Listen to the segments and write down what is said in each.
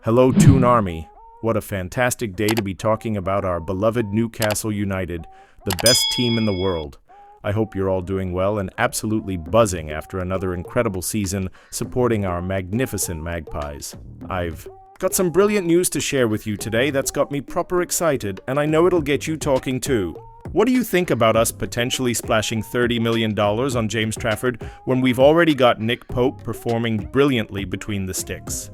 Hello, Toon Army. What a fantastic day to be talking about our beloved Newcastle United, the best team in the world. I hope you're all doing well and absolutely buzzing after another incredible season supporting our magnificent Magpies. I've got some brilliant news to share with you today that's got me proper excited, and I know it'll get you talking too. What do you think about us potentially splashing $30 million on James Trafford when we've already got Nick Pope performing brilliantly between the sticks?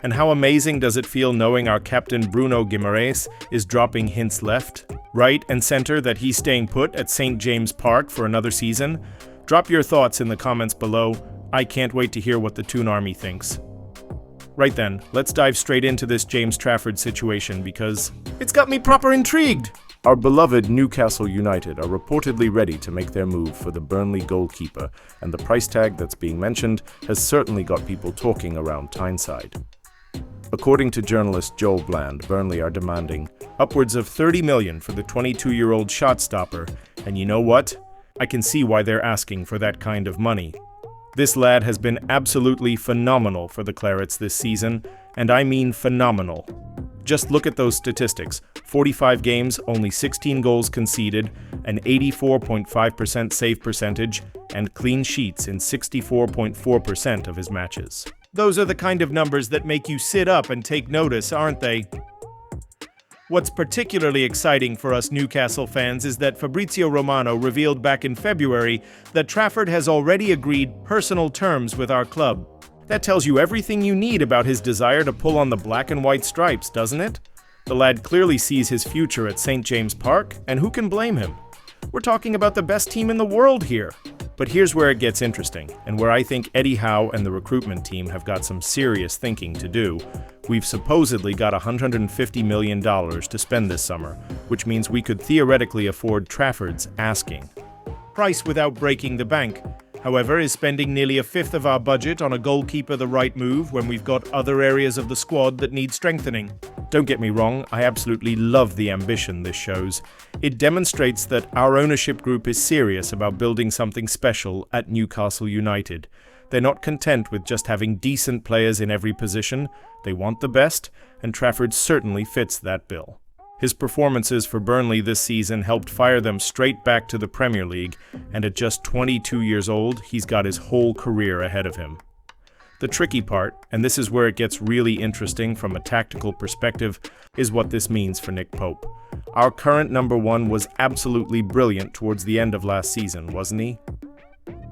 And how amazing does it feel knowing our captain Bruno Guimarães is dropping hints left, right, and center that he's staying put at St. James Park for another season? Drop your thoughts in the comments below. I can't wait to hear what the Toon Army thinks. Right then, let's dive straight into this James Trafford situation because it's got me proper intrigued. Our beloved Newcastle United are reportedly ready to make their move for the Burnley goalkeeper, and the price tag that's being mentioned has certainly got people talking around Tyneside. According to journalist Joel Bland, Burnley are demanding upwards of $30 million for the 22-year-old shot stopper, and you know what? I can see why they're asking for that kind of money. This lad has been absolutely phenomenal for the Clarets this season, and I mean phenomenal. Just look at those statistics. 45 games, only 16 goals conceded, an 84.5% save percentage, and clean sheets in 64.4% of his matches. Those are the kind of numbers that make you sit up and take notice, aren't they? What's particularly exciting for us Newcastle fans is that Fabrizio Romano revealed back in February that Trafford has already agreed personal terms with our club. That tells you everything you need about his desire to pull on the black and white stripes, doesn't it? The lad clearly sees his future at St. James Park, and who can blame him? We're talking about the best team in the world here. But here's where it gets interesting, and where I think Eddie Howe and the recruitment team have got some serious thinking to do. We've supposedly got $150 million to spend this summer, which means we could theoretically afford Trafford's asking price without breaking the bank. However, is spending nearly a fifth of our budget on a goalkeeper the right move when we've got other areas of the squad that need strengthening? Don't get me wrong, I absolutely love the ambition this shows. It demonstrates that our ownership group is serious about building something special at Newcastle United. They're not content with just having decent players in every position. They want the best, and Trafford certainly fits that bill. His performances for Burnley this season helped fire them straight back to the Premier League, and at just 22 years old, he's got his whole career ahead of him. The tricky part, and this is where it gets really interesting from a tactical perspective, is what this means for Nick Pope. Our current number one was absolutely brilliant towards the end of last season, wasn't he?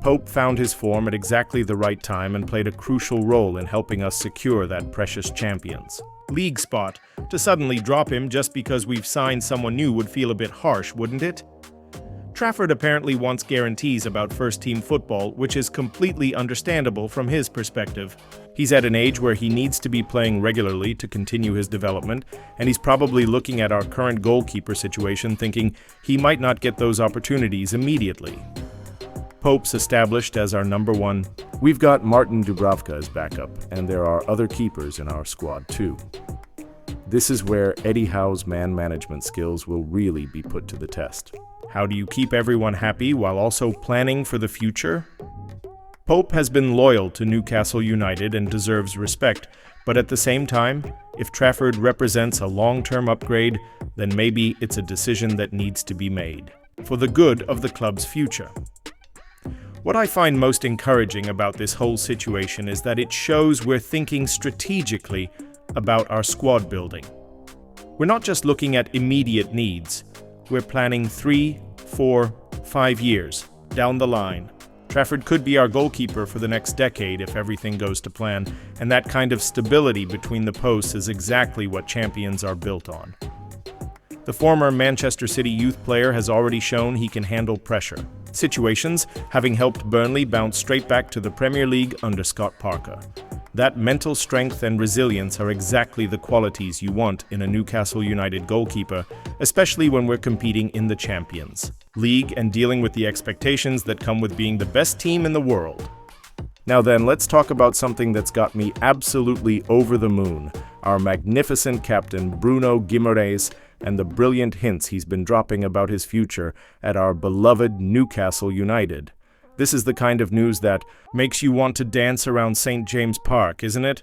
Pope found his form at exactly the right time and played a crucial role in helping us secure that precious Champions League spot. To suddenly drop him just because we've signed someone new would feel a bit harsh, wouldn't it? Trafford apparently wants guarantees about first-team football, which is completely understandable from his perspective. He's at an age where he needs to be playing regularly to continue his development, and he's probably looking at our current goalkeeper situation thinking he might not get those opportunities immediately. Pope's established as our number one. We've got Martin Dubravka as backup, and there are other keepers in our squad too. This is where Eddie Howe's man management skills will really be put to the test. How do you keep everyone happy while also planning for the future? Pope has been loyal to Newcastle United and deserves respect, but at the same time, if Trafford represents a long-term upgrade, then maybe it's a decision that needs to be made for the good of the club's future. What I find most encouraging about this whole situation is that it shows we're thinking strategically about our squad building. We're not just looking at immediate needs. We're planning 3, 4, 5 years down the line. Trafford could be our goalkeeper for the next decade if everything goes to plan, and that kind of stability between the posts is exactly what champions are built on. The former Manchester City youth player has already shown he can handle pressure situations, having helped Burnley bounce straight back to the Premier League under Scott Parker. That mental strength and resilience are exactly the qualities you want in a Newcastle United goalkeeper, especially when we're competing in the Champions League and dealing with the expectations that come with being the best team in the world. Now then, let's talk about something that's got me absolutely over the moon. Our magnificent captain, Bruno Guimarães, and the brilliant hints he's been dropping about his future at our beloved Newcastle United. This is the kind of news that makes you want to dance around St. James Park, isn't it?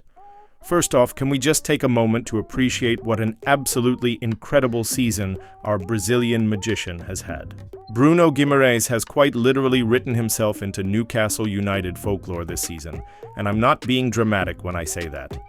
First off, can we just take a moment to appreciate what an absolutely incredible season our Brazilian magician has had? Bruno Guimarães has quite literally written himself into Newcastle United folklore this season, and I'm not being dramatic when I say that.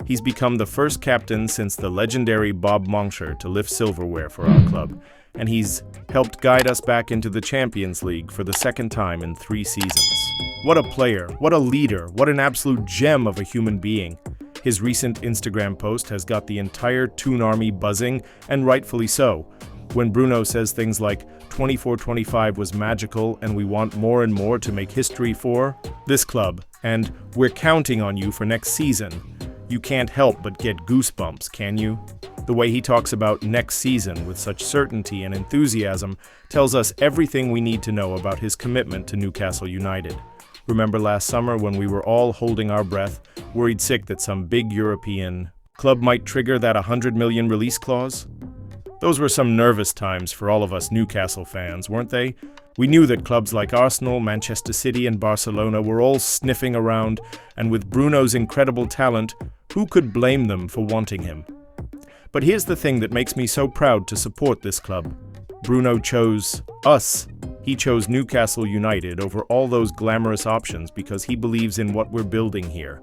He's become the first captain since the legendary Bob Moncur to lift silverware for our club, and he's helped guide us back into the Champions League for the second time in 3 seasons. What a player, what a leader, what an absolute gem of a human being. His recent Instagram post has got the entire Toon Army buzzing, and rightfully so. When Bruno says things like, 24-25 was magical and we want more and more to make history for this club, and we're counting on you for next season. You can't help but get goosebumps, can you? The way he talks about next season with such certainty and enthusiasm tells us everything we need to know about his commitment to Newcastle United. Remember last summer when we were all holding our breath, worried sick that some big European club might trigger that 100 million release clause? Those were some nervous times for all of us Newcastle fans, weren't they? We knew that clubs like Arsenal, Manchester City, and Barcelona were all sniffing around, and with Bruno's incredible talent, who could blame them for wanting him? But here's the thing that makes me so proud to support this club. Bruno chose us. He chose Newcastle United over all those glamorous options because he believes in what we're building here.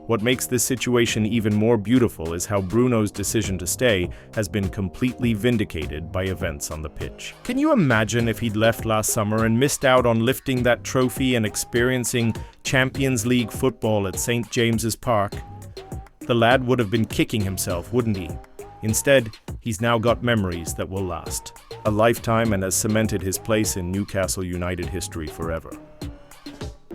What makes this situation even more beautiful is how Bruno's decision to stay has been completely vindicated by events on the pitch. Can you imagine if he'd left last summer and missed out on lifting that trophy and experiencing Champions League football at St. James's Park? The lad would have been kicking himself, wouldn't he? Instead, he's now got memories that will last a lifetime and has cemented his place in Newcastle United history forever.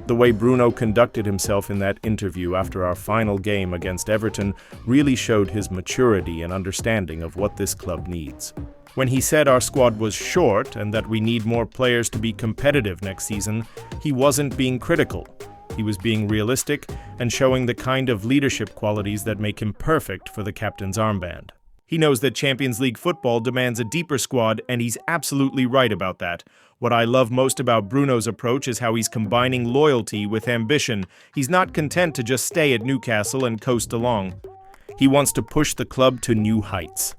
The way Bruno conducted himself in that interview after our final game against Everton really showed his maturity and understanding of what this club needs. When he said our squad was short and that we need more players to be competitive next season, he wasn't being critical. He was being realistic and showing the kind of leadership qualities that make him perfect for the captain's armband. He knows that Champions League football demands a deeper squad, and he's absolutely right about that. What I love most about Bruno's approach is how he's combining loyalty with ambition. He's not content to just stay at Newcastle and coast along. He wants to push the club to new heights.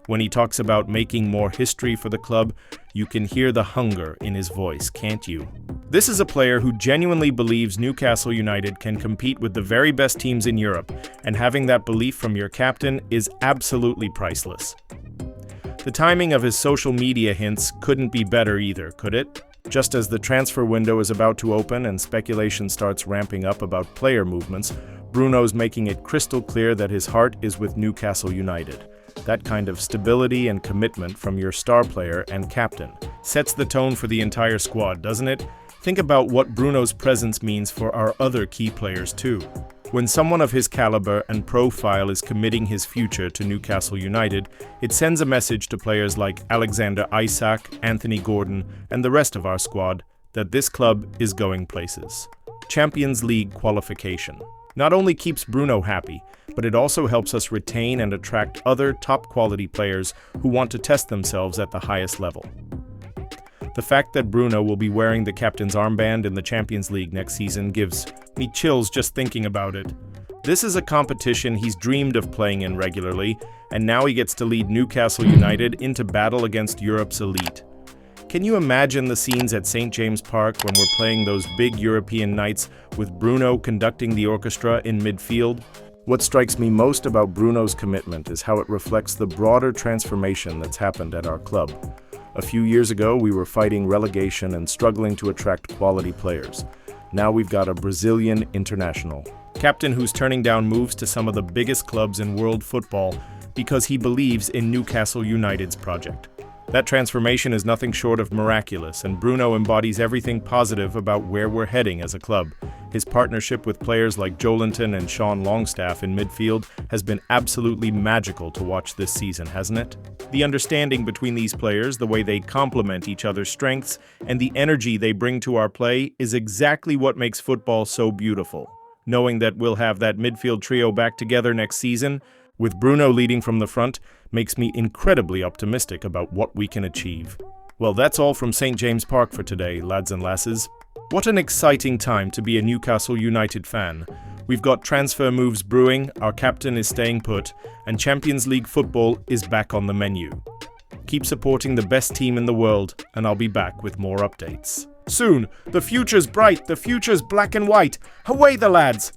When he talks about making more history for the club, you can hear the hunger in his voice, can't you? This is a player who genuinely believes Newcastle United can compete with the very best teams in Europe, and having that belief from your captain is absolutely priceless. The timing of his social media hints couldn't be better either, could it? Just as the transfer window is about to open and speculation starts ramping up about player movements, Bruno's making it crystal clear that his heart is with Newcastle United. That kind of stability and commitment from your star player and captain sets the tone for the entire squad, doesn't it? Think about what Bruno's presence means for our other key players too. When someone of his caliber and profile is committing his future to Newcastle United, it sends a message to players like Alexander Isak, Anthony Gordon, and the rest of our squad that this club is going places. Champions League qualification not only keeps Bruno happy, but it also helps us retain and attract other top-quality players who want to test themselves at the highest level. The fact that Bruno will be wearing the captain's armband in the Champions League next season gives me chills just thinking about it. This is a competition he's dreamed of playing in regularly, and now he gets to lead Newcastle United into battle against Europe's elite. Can you imagine the scenes at St. James Park when we're playing those big European nights with Bruno conducting the orchestra in midfield? What strikes me most about Bruno's commitment is how it reflects the broader transformation that's happened at our club. A few years ago, we were fighting relegation and struggling to attract quality players. Now we've got a Brazilian international captain who's turning down moves to some of the biggest clubs in world football because he believes in Newcastle United's project. That transformation is nothing short of miraculous, and Bruno embodies everything positive about where we're heading as a club. His partnership with players like Joelinton and Sean Longstaff in midfield has been absolutely magical to watch this season, hasn't it? The understanding between these players, the way they complement each other's strengths, and the energy they bring to our play is exactly what makes football so beautiful. Knowing that we'll have that midfield trio back together next season, with Bruno leading from the front, makes me incredibly optimistic about what we can achieve. Well, that's all from St. James Park for today, lads and lasses. What an exciting time to be a Newcastle United fan. We've got transfer moves brewing, our captain is staying put, and Champions League football is back on the menu. Keep supporting the best team in the world, and I'll be back with more updates soon. The future's bright, the future's black and white. Away the lads!